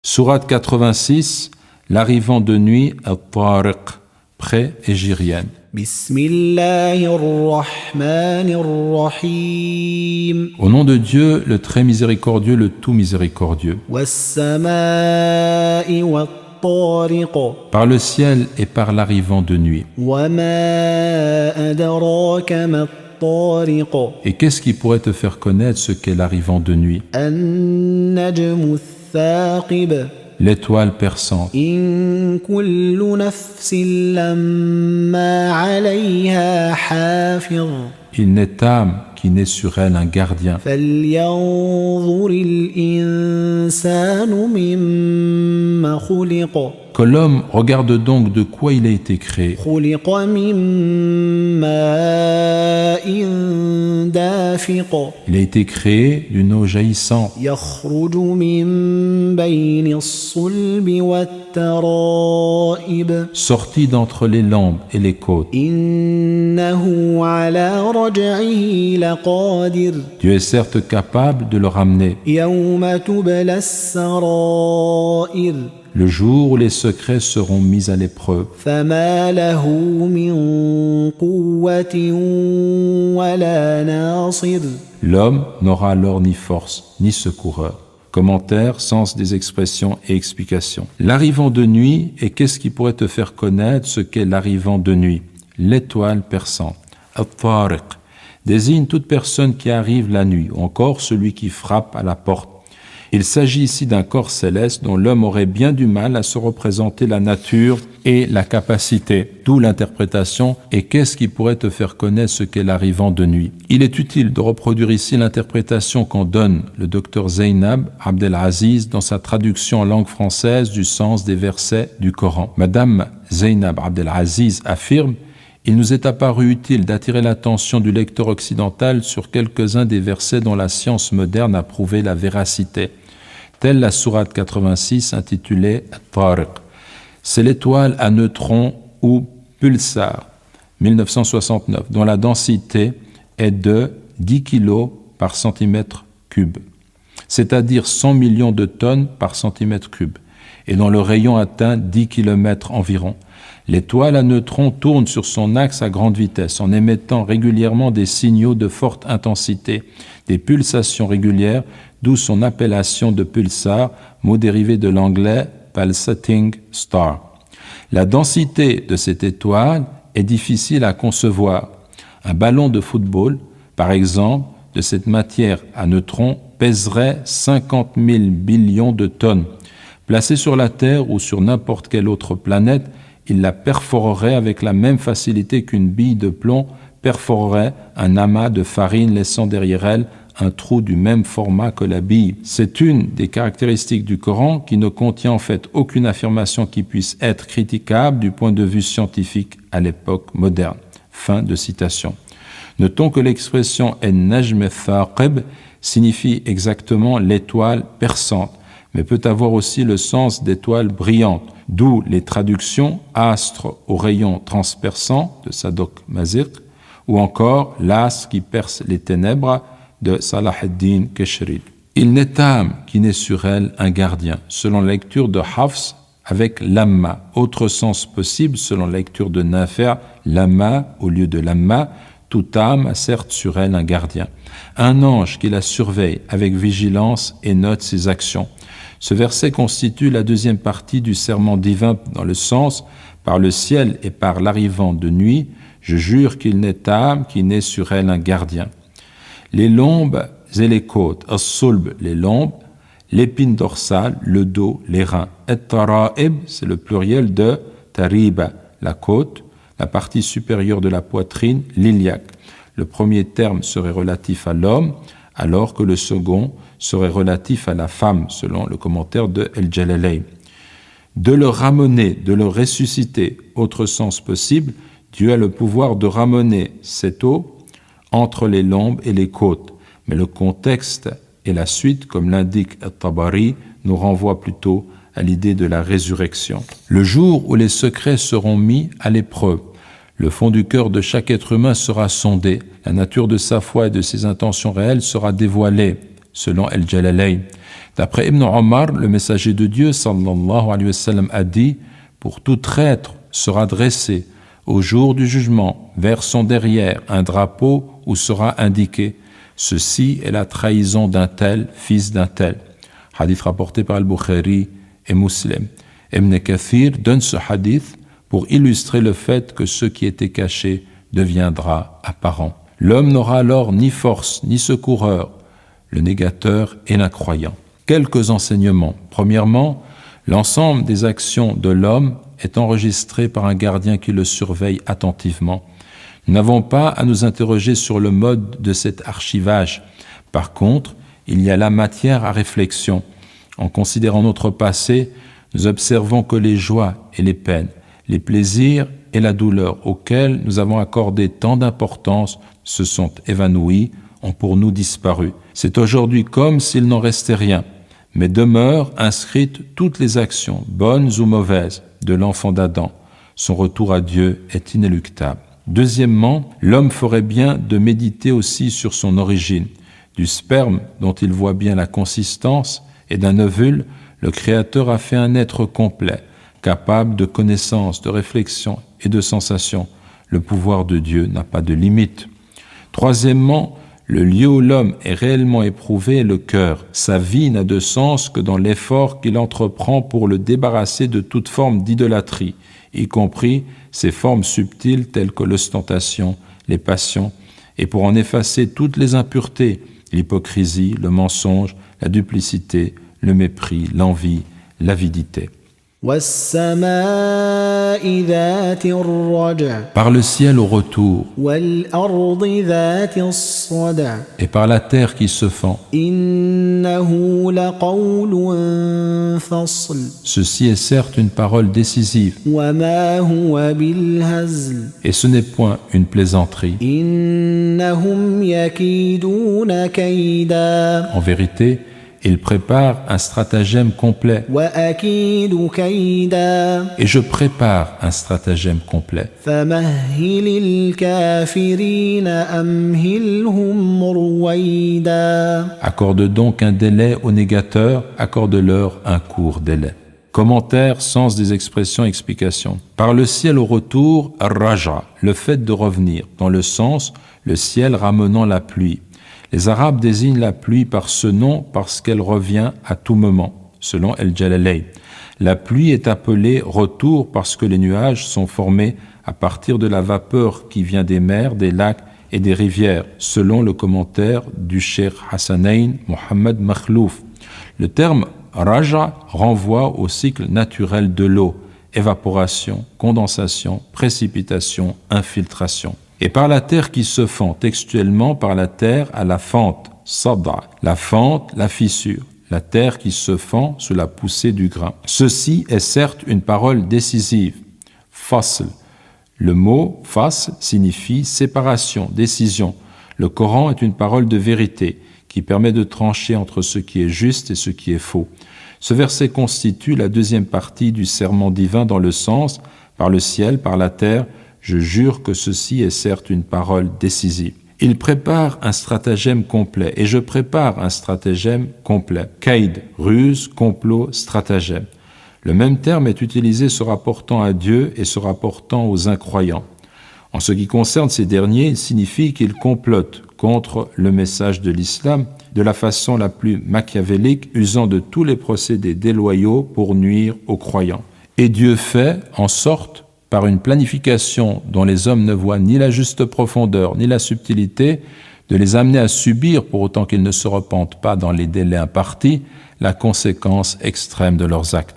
Sourate 86, l'arrivant de nuit, At-Tariq, près égérienne. Bismillahir-Rahmanir-Rahim. Au nom de Dieu, le très miséricordieux, le tout miséricordieux. Was-samā'i wat-Tariq. Par le ciel et par l'arrivant de nuit. Wa mā adraka mat-Tariq. Et qu'est-ce qui pourrait te faire connaître ce qu'est l'arrivant de nuit? An-najmu ath-thāqib. L'étoile perçante. إن كل نفس لما عليها حافظ. Il n'est âme qui n'est sur elle un gardien. فلينظر الإنسان مما خلق. Que l'homme regarde donc de quoi il a été créé. خلق من ماء دافق. Il a été créé d'une eau jaillissante يخرج من بين الصلب والترائب. sortie d'entre les lombes et les côtes. إنه على رجعه لقادر. Dieu est certes capable de le ramener يوم تبلى السرائر. le jour où les secrets seront mis à l'épreuve. فما له من قوة ولا ناصر. L'homme n'aura alors ni force, ni secoureur. Commentaire, sens des expressions et explications. L'arrivant de nuit, et qu'est-ce qui pourrait te faire connaître ce qu'est l'arrivant de nuit? L'étoile perçante. At-Tariq désigne toute personne qui arrive la nuit, ou encore celui qui frappe à la porte. Il s'agit ici d'un corps céleste dont l'homme aurait bien du mal à se représenter la nature et la capacité, d'où l'interprétation « Et qu'est-ce qui pourrait te faire connaître ce qu'est l'arrivant de nuit ?» Il est utile de reproduire ici l'interprétation qu'en donne le docteur Zainab Abdelaziz dans sa traduction en langue française du sens des versets du Coran. Madame Zainab Abdelaziz affirme « Il nous est apparu utile d'attirer l'attention du lecteur occidental sur quelques-uns des versets dont la science moderne a prouvé la véracité. » Telle la sourate 86 intitulée « Tariq ». C'est l'étoile à neutrons ou pulsar, 1969, dont la densité est de 10 kg par centimètre cube, c'est-à-dire 100 millions de tonnes par centimètre cube, et dont le rayon atteint 10 km environ. L'étoile à neutrons tourne sur son axe à grande vitesse en émettant régulièrement des signaux de forte intensité, des pulsations régulières, d'où son appellation de pulsar, mot dérivé de l'anglais pulsating star. La densité de cette étoile est difficile à concevoir. Un ballon de football, par exemple, de cette matière à neutrons pèserait 50 000 billions de tonnes. Placé sur la Terre ou sur n'importe quelle autre planète, il la perforerait avec la même facilité qu'une bille de plomb perforerait un amas de farine, laissant derrière elle un trou du même format que la bille. C'est une des caractéristiques du Coran qui ne contient en fait aucune affirmation qui puisse être critiquable du point de vue scientifique à l'époque moderne. Fin de citation. Notons que l'expression « en-najm thaqib » signifie exactement l'étoile perçante, mais peut avoir aussi le sens d'étoile brillante, d'où les traductions « astre au rayon transperçant » de Sadok Mazir, ou encore « l'astre qui perce les ténèbres » de Salah ad-Din Keshrid. Il n'est âme qui n'est sur elle un gardien, selon la lecture de Hafs avec lamma. Autre sens possible, selon la lecture de Nafer, lamma au lieu de lamma, toute âme a certes sur elle un gardien. Un ange qui la surveille avec vigilance et note ses actions. Ce verset constitue la deuxième partie du serment divin dans le sens « Par le ciel et par l'arrivant de nuit, je jure qu'il n'est âme qui n'est sur elle un gardien. » Les lombes et les côtes, as-sulb, les lombes, l'épine dorsale, le dos, les reins. Et-tara'ib, c'est le pluriel de tariba, la côte, la partie supérieure de la poitrine, l'iliaque. Le premier terme serait relatif à l'homme, alors que le second serait relatif à la femme, selon le commentaire de El-Jalalayn. De le ramener, de le ressusciter, autre sens possible, Dieu a le pouvoir de ramener cette eau entre les lombes et les côtes, mais le contexte et la suite, comme l'indique At-Tabari, nous renvoient plutôt à l'idée de la résurrection. Le jour où les secrets seront mis à l'épreuve, le fond du cœur de chaque être humain sera sondé, la nature de sa foi et de ses intentions réelles sera dévoilée. selon Al-Jalalayn. D'après Ibn Omar, le messager de Dieu sallallahu alayhi wa sallam a dit: pour tout traître sera dressé au jour du jugement vers son derrière un drapeau où sera indiqué: ceci est la trahison d'un tel, fils d'un tel. Hadith rapporté par Al-Bukhari et Muslim. Ibn Kathir donne ce hadith pour illustrer le fait que ce qui était caché deviendra apparent. L'homme n'aura alors ni force ni secoureur, le négateur et l'incroyant. Quelques enseignements. Premièrement, l'ensemble des actions de l'homme est enregistré par un gardien qui le surveille attentivement. Nous n'avons pas à nous interroger sur le mode de cet archivage. Par contre, il y a la matière à réflexion. En considérant notre passé, nous observons que les joies et les peines, les plaisirs et la douleur auxquels nous avons accordé tant d'importance se sont évanouis, ont pour nous disparu. C'est aujourd'hui comme s'il n'en restait rien, mais demeurent inscrites toutes les actions, bonnes ou mauvaises, de l'enfant d'Adam. Son retour à Dieu est inéluctable. Deuxièmement, l'homme ferait bien de méditer aussi sur son origine. Du sperme, dont il voit bien la consistance, et d'un ovule, le Créateur a fait un être complet, capable de connaissance, de réflexion et de sensation. Le pouvoir de Dieu n'a pas de limite. Troisièmement, le lieu où l'homme est réellement éprouvé est le cœur. Sa vie n'a de sens que dans l'effort qu'il entreprend pour le débarrasser de toute forme d'idolâtrie, y compris ces formes subtiles telles que l'ostentation, les passions, et pour en effacer toutes les impuretés, l'hypocrisie, le mensonge, la duplicité, le mépris, l'envie, l'avidité. والسماء ذات الرجع Par le ciel au retour, والأرض ذات الصدع et par la terre qui se fend, إنه لقول فصل ceci est certes une parole décisive, وما هو بالهزل et ce n'est point une plaisanterie. إنهم يكيدون كيدا En vérité, il prépare un stratagème complet, وأكيد كيدا et je prépare un stratagème complet. فمهل الكافرين أمهلهم رويدا. Accorde donc un délai aux négateurs, accorde-leur un court délai. Commentaire, sens des expressions, explications. Par le ciel au retour, raja, le fait de revenir, dans le sens, le ciel ramenant la pluie. Les Arabes désignent la pluie par ce nom parce qu'elle revient à tout moment, selon Al-Jalalayn. La pluie est appelée retour parce que les nuages sont formés à partir de la vapeur qui vient des mers, des lacs et des rivières, selon le commentaire du Cheikh Hassanayn Mohammed Makhlouf. Le terme raja renvoie au cycle naturel de l'eau, évaporation, condensation, précipitation, infiltration. Et par la terre qui se fend, textuellement par la terre à la fente, sada, la fente, la fissure, la terre qui se fend sous la poussée du grain. Ceci est certes une parole décisive, fasl. Le mot fasl signifie séparation, décision. Le Coran est une parole de vérité qui permet de trancher entre ce qui est juste et ce qui est faux. Ce verset constitue la deuxième partie du serment divin dans le sens, par le ciel, par la terre, je jure que ceci est certes une parole décisive. Il prépare un stratagème complet, et je prépare un stratagème complet. Kaïd, ruse, complot, stratagème. Le même terme est utilisé se rapportant à Dieu et se rapportant aux incroyants. En ce qui concerne ces derniers, il signifie qu'ils complotent contre le message de l'islam de la façon la plus machiavélique, usant de tous les procédés déloyaux pour nuire aux croyants. Et Dieu fait en sorte, par une planification dont les hommes ne voient ni la juste profondeur ni la subtilité, de les amener à subir, pour autant qu'ils ne se repentent pas dans les délais impartis, la conséquence extrême de leurs actes.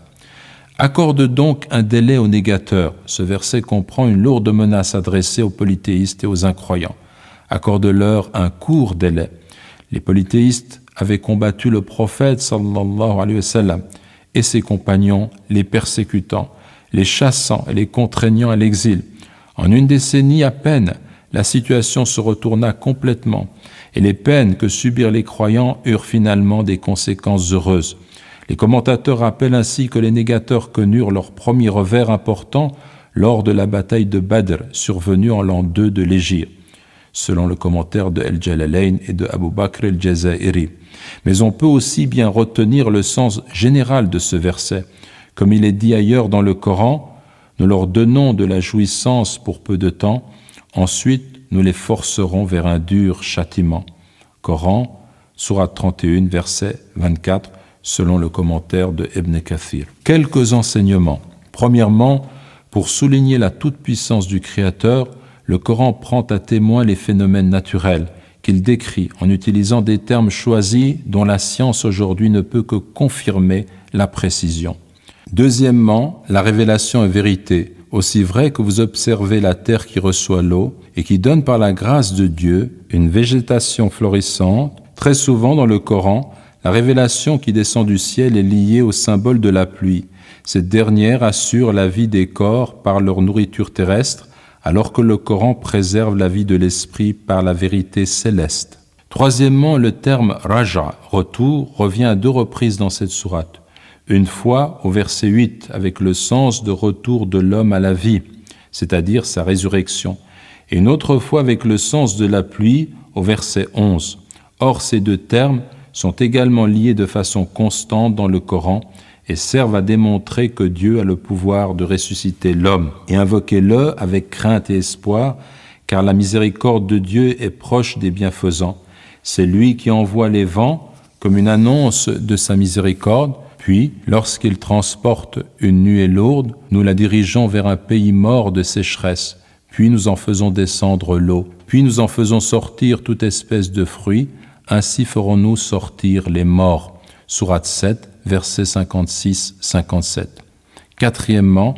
Accorde donc un délai aux négateurs. Ce verset comprend une lourde menace adressée aux polythéistes et aux incroyants. Accorde-leur un court délai. Les polythéistes avaient combattu le prophète sallallahu alayhi wa sallam et ses compagnons, les persécutant, les chassant et les contraignant à l'exil. En une décennie à peine, la situation se retourna complètement et les peines que subirent les croyants eurent finalement des conséquences heureuses. Les commentateurs rappellent ainsi que les négateurs connurent leur premier revers important lors de la bataille de Badr, survenue en l'an 2 de l'Hégire. selon le commentaire de El-Jalalayn et de Abu Bakr el-Jazairi. Mais on peut aussi bien retenir le sens général de ce verset. Comme il est dit ailleurs dans le Coran, nous leur donnons de la jouissance pour peu de temps, ensuite nous les forcerons vers un dur châtiment. Coran, sourate 31, verset 24, selon le commentaire de Ibn Kathir. Quelques enseignements. Premièrement, pour souligner la toute-puissance du Créateur, le Coran prend à témoin les phénomènes naturels qu'il décrit en utilisant des termes choisis dont la science aujourd'hui ne peut que confirmer la précision. Deuxièmement, la révélation est vérité, aussi vrai que vous observez la terre qui reçoit l'eau et qui donne par la grâce de Dieu une végétation florissante. Très souvent dans le Coran, la révélation qui descend du ciel est liée au symbole de la pluie. Cette dernière assure la vie des corps par leur nourriture terrestre, alors que le Coran préserve la vie de l'esprit par la vérité céleste. Troisièmement, le terme « raja », retour, revient à 2 reprises dans cette sourate. Une fois au verset 8, avec le sens de retour de l'homme à la vie, c'est-à-dire sa résurrection, et une autre fois avec le sens de la pluie au verset 11. Or, ces 2 termes sont également liés de façon constante dans le Coran et servent à démontrer que Dieu a le pouvoir de ressusciter l'homme. Et invoquez-le avec crainte et espoir, car la miséricorde de Dieu est proche des bienfaisants. C'est lui qui envoie les vents comme une annonce de sa miséricorde, puis, lorsqu'il transporte une nuée lourde, nous la dirigeons vers un pays mort de sécheresse, puis nous en faisons descendre l'eau, puis nous en faisons sortir toute espèce de fruits, ainsi ferons-nous sortir les morts. Sourate 7, versets 56-57. Quatrièmement,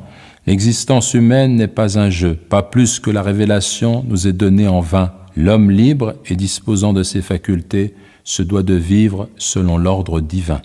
l'existence humaine n'est pas un jeu, pas plus que la révélation nous est donnée en vain. L'homme libre et disposant de ses facultés se doit de vivre selon l'ordre divin.